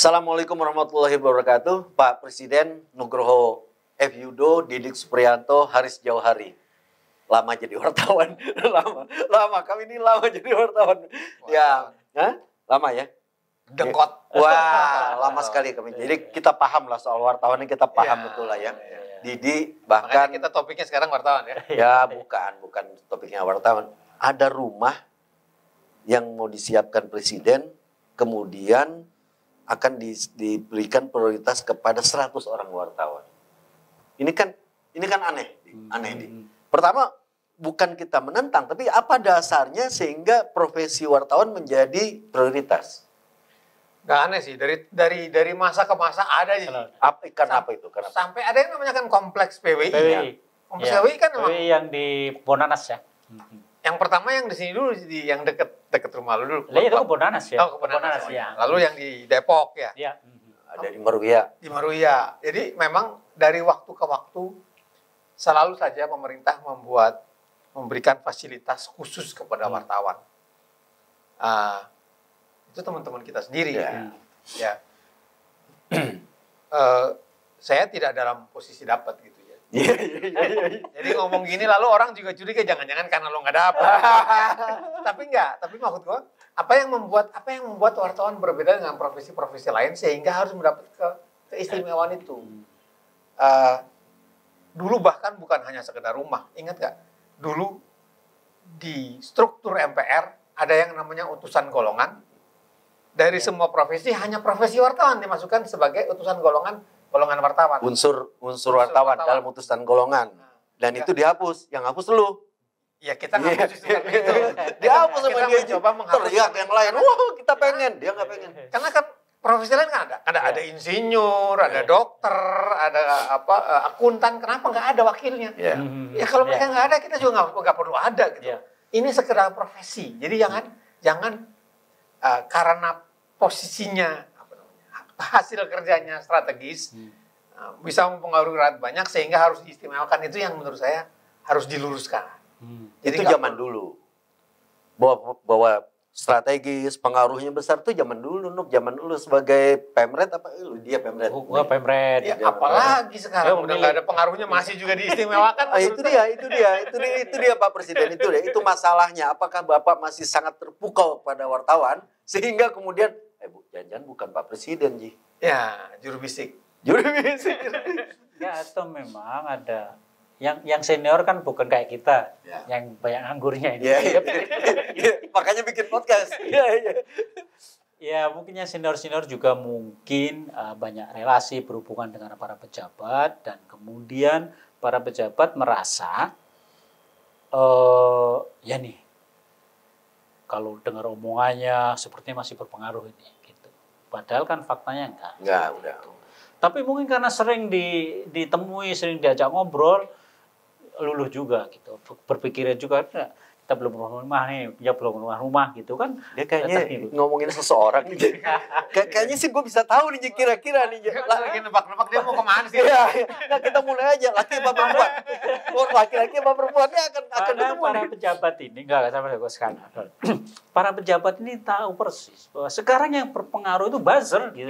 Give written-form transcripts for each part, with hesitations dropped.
Assalamualaikum warahmatullahi wabarakatuh. Pak Presiden Nugroho F. Yudo, Didik Supriyanto, Haris Jauhari. Lama jadi wartawan. lama. Kami ini lama jadi wartawan. Ya, lama ya? Dengkot. Wah, lama sekali kami. Jadi kita paham lah soal wartawan ini, kita paham betul lah ya. Didi bahkan makanya kita topiknya sekarang wartawan ya. Ya, bukan topiknya wartawan. Ada rumah yang mau disiapkan Presiden, kemudian akan diberikan prioritas kepada 100 orang wartawan. Ini kan aneh nih. Pertama, bukan kita menentang, tapi apa dasarnya sehingga profesi wartawan menjadi prioritas? Gak aneh sih, dari masa ke masa ada aja. Apa itu? Kenapa? Sampai ada yang namanya kan kompleks PWI. Kompleks ya. PWI kan memang yang di Bonanas ya. Yang pertama yang di sini dulu, yang deket rumah lu dulu. Lah itu ke Bonanas ya. Oh, ke Bonanas ya. Lalu yang di Depok ya. Iya. Ada di Meruya. Di Meruya. Jadi memang dari waktu ke waktu selalu saja pemerintah memberikan fasilitas khusus kepada wartawan. Itu teman-teman kita sendiri. Ya. Saya tidak dalam posisi dapat gitu ya. Jadi ngomong gini lalu orang juga curiga jangan-jangan karena lo nggak dapat. Tapi maksud gua apa yang membuat wartawan berbeda dengan profesi-profesi lain sehingga harus mendapat keistimewaan itu. Dulu bahkan bukan hanya sekedar rumah, ingat nggak? Dulu di struktur MPR ada yang namanya utusan golongan. Dari semua profesi hanya profesi wartawan dimasukkan sebagai utusan golongan wartawan. Unsur wartawan dalam utusan golongan. Dan itu dihapus. Yang hapus lu. Ya kita nggak hapus seperti itu. Dihapus sama dia. Mencoba menghapus. Teriak yang lain. Wah, kita pengen. Dia nggak pengen. Karena kan profesi lain kan ada. Ada insinyur, ada dokter, ada akuntan. Kenapa nggak ada wakilnya? Ya kalau mereka nggak ada, kita juga nggak perlu ada gitu. Ini sekedar profesi. Jadi jangan karena posisinya hasil kerjanya strategis bisa mempengaruhi rakyat banyak sehingga harus diistimewakan. Itu yang menurut saya harus diluruskan. Jadi itu zaman dulu bahwa strategis pengaruhnya besar tuh zaman dulu. Zaman dulu sebagai Pemret apa dia Pemret? Pemret. Ya, apalagi sekarang udah nggak ada pengaruhnya masih juga diistimewakan. Itu dia Pak Presiden itu masalahnya. Apakah Bapak masih sangat terpukau pada wartawan sehingga kemudian jangan-jangan bukan Pak Presiden, Ji. Ya, juru bisik. Ya, atau memang ada yang senior kan bukan kayak kita, yang banyak anggurnya ini. Makanya bikin podcast. Ya, mungkin yang senior-senior juga mungkin banyak relasi berhubungan dengan para pejabat dan kemudian para pejabat merasa ya nih kalau dengar omongannya sepertinya masih berpengaruh ini gitu. Padahal kan faktanya enggak. Enggak, udah. Tapi mungkin karena sering ditemui, sering diajak ngobrol, luluh juga gitu. Berpikirnya juga kita belum rumah nih, dia belum rumah gitu kan. Dia kayaknya ngomongin seseorang nih. Kayaknya sih gue bisa tahu nih kira-kira nih. Lagi nebak-nebak dia mau kemana sih? Nah kita mulai aja, laki apa perempuan? Laki-laki apa perempuannya akan ketemu. Para pejabat ini, enggak sama saya sekarang. Para pejabat ini tahu persis bahwa sekarang yang berpengaruh itu buzzer gitu.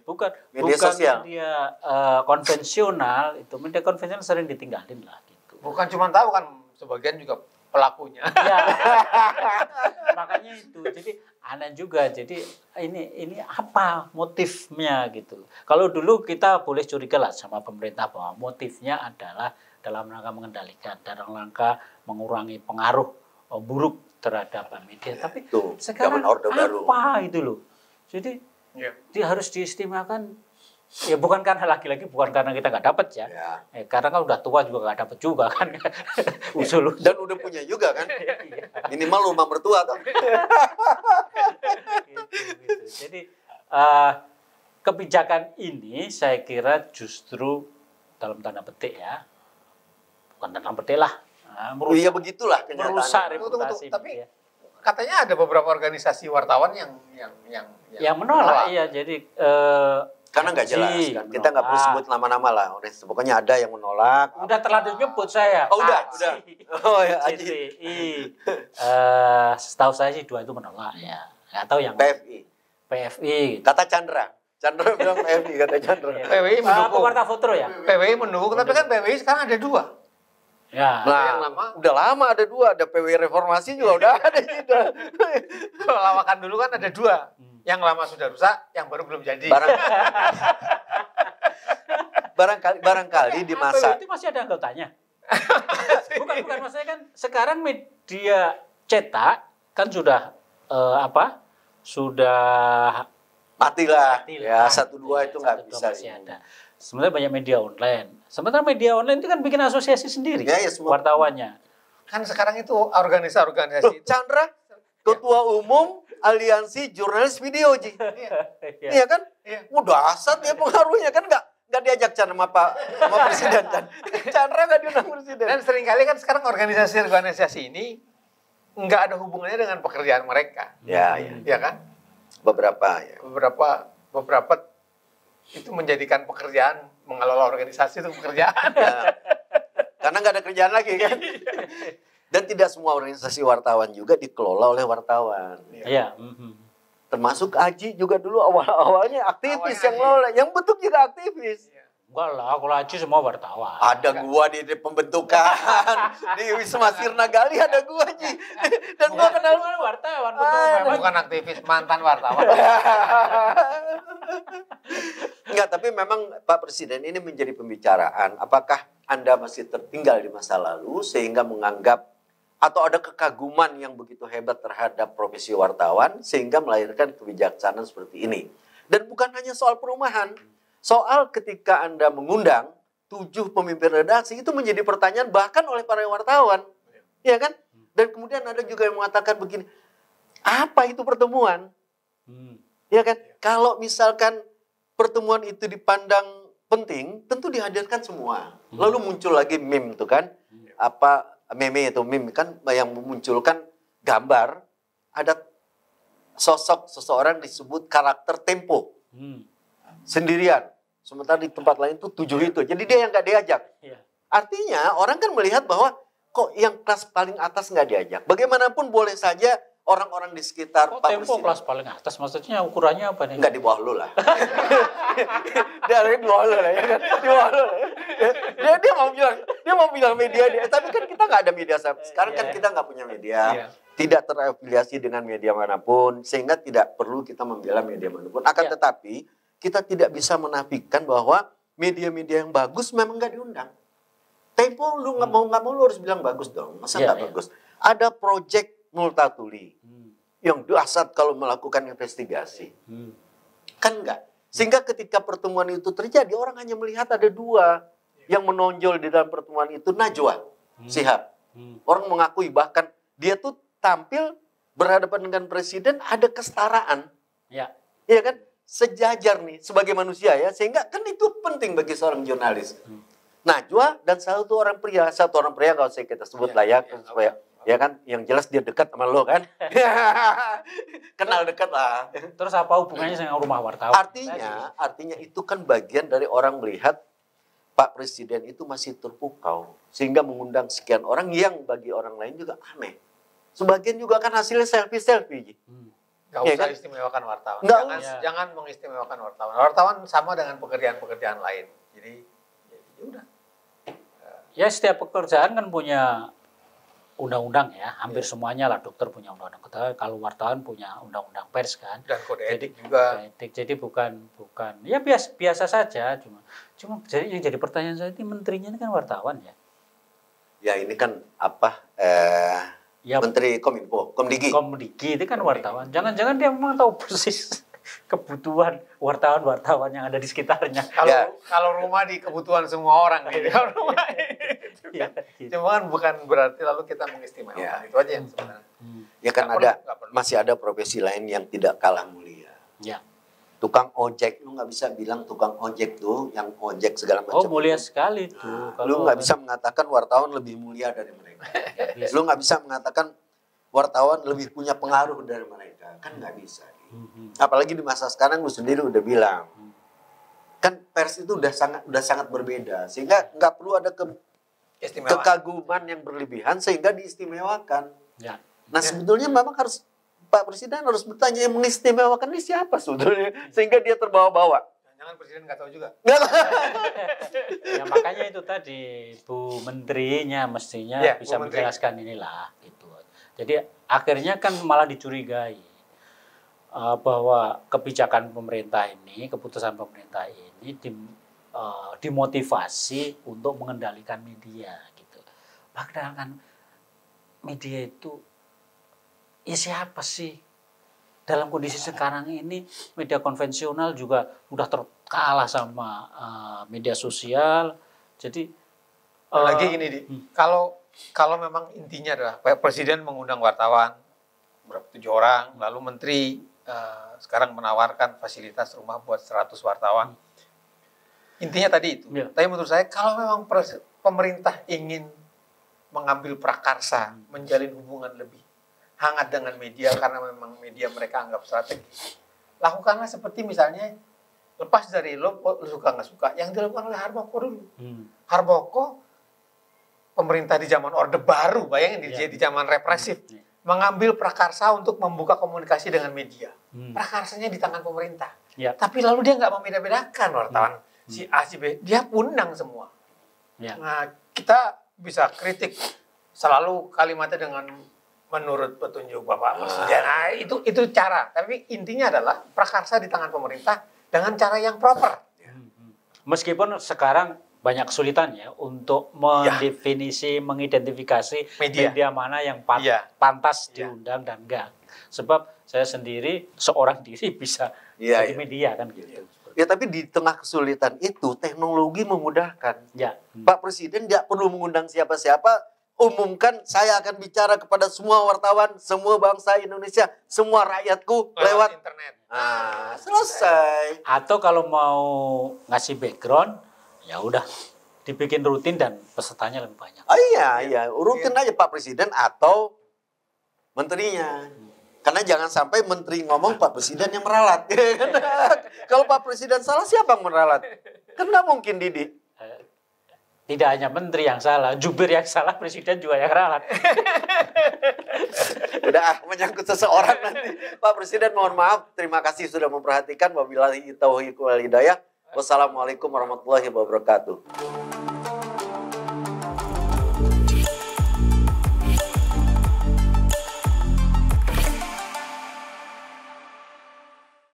Bukan media konvensional, itu media konvensional sering ditinggalin lah gitu. Bukan cuma tahu kan, sebagian juga pelakunya. Ya. Makanya itu. Jadi aneh juga. Jadi ini apa motifnya gitu. Kalau dulu kita boleh curiga lah sama pemerintah bahwa motifnya adalah dalam rangka mengendalikan, dalam rangka mengurangi pengaruh buruk terhadap media. Tapi sekarang apa itu loh. Jadi dia harus diistimewakan. Ya bukan karena laki-laki, bukan karena kita nggak dapat ya. Karena kan udah tua juga nggak dapat juga kan. Usul dan udah punya juga kan. Minimal rumah mertua kan. gitu. Jadi kebijakan ini saya kira justru dalam tanda petik ya, bukan dalam petik lah. Iya begitulah kenyataannya. Merusak reputasi. Tapi katanya ada beberapa organisasi wartawan yang menolak. Iya, jadi karena nggak jelas kan. Kita nggak perlu sebut nama-nama lah. Pokoknya ada yang menolak. Udah terlanjur nyebut saya. Oh udah. Oh ya CTI. Setahu saya sih 2 itu menolak ya. Nggak tahu yang PFI. PFI. Tata Chandra Chandra bilang PMI, kata Chandra. PWI mendukung. Pewarta foto ya? PWI mendukung, tapi kan PWI sekarang ada 2. Ya. Nah, yang lama. udah lama ada 2, ada PWI Reformasi juga udah ada juga. Kalau lawakan dulu kan ada 2. Yang lama sudah rusak, yang baru belum jadi. Barangkali di masa PWI itu masih ada anggotanya. bukan maksudnya kan sekarang media cetak kan sudah sudah matilah. Ya 1-2 itu nggak bisa. Masih ada. Sebenarnya banyak media online. Sementara media online itu kan bikin asosiasi sendiri. Ya, wartawannya. Kan sekarang itu organisasi. Chandra Ketua Umum Aliansi Jurnalis Video, Ji. Iya kan? Iya. Udah asat ya pengaruhnya kan nggak diajak sama Presiden kan. Chandra nggak diundang Presiden. Dan seringkali kan sekarang organisasi ini nggak ada hubungannya dengan pekerjaan mereka. Ya. Ya kan? Beberapa itu menjadikan pekerjaan mengelola organisasi itu pekerjaan. Ya. Karena nggak ada kerjaan lagi kan. Dan tidak semua organisasi wartawan juga dikelola oleh wartawan. Iya. Termasuk Aji juga dulu awalnya aktivis yang lola, yang bentuk juga aktivis. Enggak lah, kalau Aji semua wartawan. Ada gua di pembentukan di Wisma Sirna Gali ada gua, Ji. Dan gua kenal wartawan, bukan aktivis, mantan wartawan. Enggak, tapi memang Pak Presiden ini menjadi pembicaraan. Apakah Anda masih tertinggal di masa lalu sehingga menganggap atau ada kekaguman yang begitu hebat terhadap profesi wartawan sehingga melahirkan kebijaksanaan seperti ini. Dan bukan hanya soal perumahan, soal ketika Anda mengundang 7 pemimpin redaksi itu menjadi pertanyaan bahkan oleh para wartawan. Iya kan? Dan kemudian ada juga yang mengatakan begini, apa itu pertemuan? Iya kan? Kalau misalkan pertemuan itu dipandang penting, tentu dihadirkan semua. Lalu muncul lagi meme itu kan, meme kan yang memunculkan gambar ada sosok seseorang disebut karakter Tempo sendirian, sementara di tempat lain tuh 7 itu, jadi dia yang nggak diajak. Artinya orang kan melihat bahwa kok yang kelas paling atas nggak diajak. Bagaimanapun boleh saja orang-orang di sekitar Pak Tempo kelas paling atas, maksudnya ukurannya apa nih? Enggak, di bawah lu lah. Dia ada di bawah lu lah, ya kan? Di bawah lu lah. Dia mau bilang media dia, tapi kan kita nggak ada media sekarang kan kita nggak punya media, tidak terafiliasi dengan media manapun, sehingga tidak perlu kita membela media manapun. Akan tetapi kita tidak bisa menafikan bahwa media-media yang bagus memang nggak diundang. Tempo lu nggak mau lu harus bilang bagus dong, masa nggak bagus? Ada project Multatuli yang dahsyat kalau melakukan investigasi. Kan enggak. Sehingga ketika pertemuan itu terjadi, orang hanya melihat ada 2 yang menonjol di dalam pertemuan itu, Najwa Shihab. Orang mengakui bahkan dia tuh tampil berhadapan dengan presiden ada kesetaraan. Iya kan? Sejajar nih sebagai manusia ya. Sehingga kan itu penting bagi seorang jurnalis. Najwa dan satu orang pria nggak usah kita sebut layak supaya ya kan, yang jelas dia dekat sama lo kan. Kenal dekat lah. Terus apa hubungannya dengan rumah wartawan? Artinya itu kan bagian dari orang melihat Pak Presiden itu masih terpukau. Sehingga mengundang sekian orang yang bagi orang lain juga aneh. Sebagian juga kan hasilnya selfie-selfie. Gak usah istimewakan wartawan. Jangan mengistimewakan wartawan. Wartawan sama dengan pekerjaan-pekerjaan lain. Jadi ya udah. Ya setiap pekerjaan kan punya undang-undang ya, hampir semuanya lah, dokter punya undang-undang, kalau wartawan punya undang-undang pers kan, dan kode etik juga. Jadi bukan ya biasa saja, cuma jadi yang jadi pertanyaan saya ini menterinya ini kan wartawan ya. Ya ini kan Menteri Kominfo, Komdigi itu kan wartawan. Jangan-jangan dia memang tahu persis kebutuhan wartawan yang ada di sekitarnya. Kalau rumah di kebutuhan semua orang gitu. Cuma kan bukan berarti lalu kita mengistimewakan. Itu aja yang sebenarnya. Ya kan masih ada profesi lain yang tidak kalah mulia. Ya. Tukang ojek, lu nggak bisa bilang tukang ojek tuh yang ojek segala macam. Oh mulia sekali tuh. Lu nggak bisa mengatakan wartawan lebih mulia dari mereka. Lu nggak bisa mengatakan wartawan lebih punya pengaruh dari mereka. Kan nggak bisa. Apalagi di masa sekarang lu sendiri udah bilang. Kan pers itu udah sangat berbeda. Sehingga nggak perlu ada kekaguman yang berlebihan sehingga diistimewakan. Ya. Nah sebetulnya memang harus Pak Presiden harus bertanya yang mengistimewakan ini siapa sebetulnya, sehingga dia terbawa-bawa. Jangan Presiden nggak tahu juga. Ya makanya itu tadi Bu Menterinya mestinya bisa menjelaskan inilah gitu. Jadi akhirnya kan malah dicurigai bahwa kebijakan pemerintah ini, keputusan pemerintah ini dimotivasi untuk mengendalikan media gitu. Padahal kan media itu ya siapa sih? Dalam kondisi sekarang ini media konvensional juga udah terkalah sama media sosial. Jadi lagi gini kalau memang intinya adalah Presiden mengundang wartawan berapa 7 orang, lalu Menteri sekarang menawarkan fasilitas rumah buat 100 wartawan. Intinya tadi itu. Ya. Tapi menurut saya kalau memang pemerintah ingin mengambil prakarsa, menjalin hubungan lebih hangat dengan media karena memang media mereka anggap strategis, lakukanlah seperti misalnya lepas dari lo suka nggak suka yang dilakukan oleh Harmoko dulu. Harmoko pemerintah di zaman Orde Baru, bayangin di zaman represif, mengambil prakarsa untuk membuka komunikasi dengan media. Prakarsanya di tangan pemerintah. Tapi lalu dia nggak membeda-bedakan wartawan si A si B, dia punang semua. Nah, kita bisa kritik selalu kalimatnya dengan menurut petunjuk Bapak Presiden. Nah, itu cara. Tapi intinya adalah prakarsa di tangan pemerintah dengan cara yang proper. Meskipun sekarang banyak kesulitan ya untuk mendefinisi, mengidentifikasi media mana yang pantas diundang dan enggak. Sebab saya sendiri seorang diri bisa jadi media kan gitu. Ya tapi di tengah kesulitan itu teknologi memudahkan. Pak Presiden nggak perlu mengundang siapa-siapa. Umumkan saya akan bicara kepada semua wartawan, semua bangsa Indonesia, semua rakyatku lewat internet. Selesai. Atau kalau mau ngasih background, ya udah dibikin rutin dan pesertanya lebih banyak. Iya, rutin aja Pak Presiden atau menterinya. Karena jangan sampai menteri ngomong Pak Presiden yang meralat. Kalau Pak Presiden salah siapa yang meralat? Kan nggak mungkin Didi. Tidak hanya menteri yang salah, jubir yang salah, presiden juga yang ralat. Udah menyangkut seseorang nanti. Pak Presiden mohon maaf, terima kasih sudah memperhatikan. Wabillahi taufiq wal hidayah. Wassalamualaikum warahmatullahi wabarakatuh.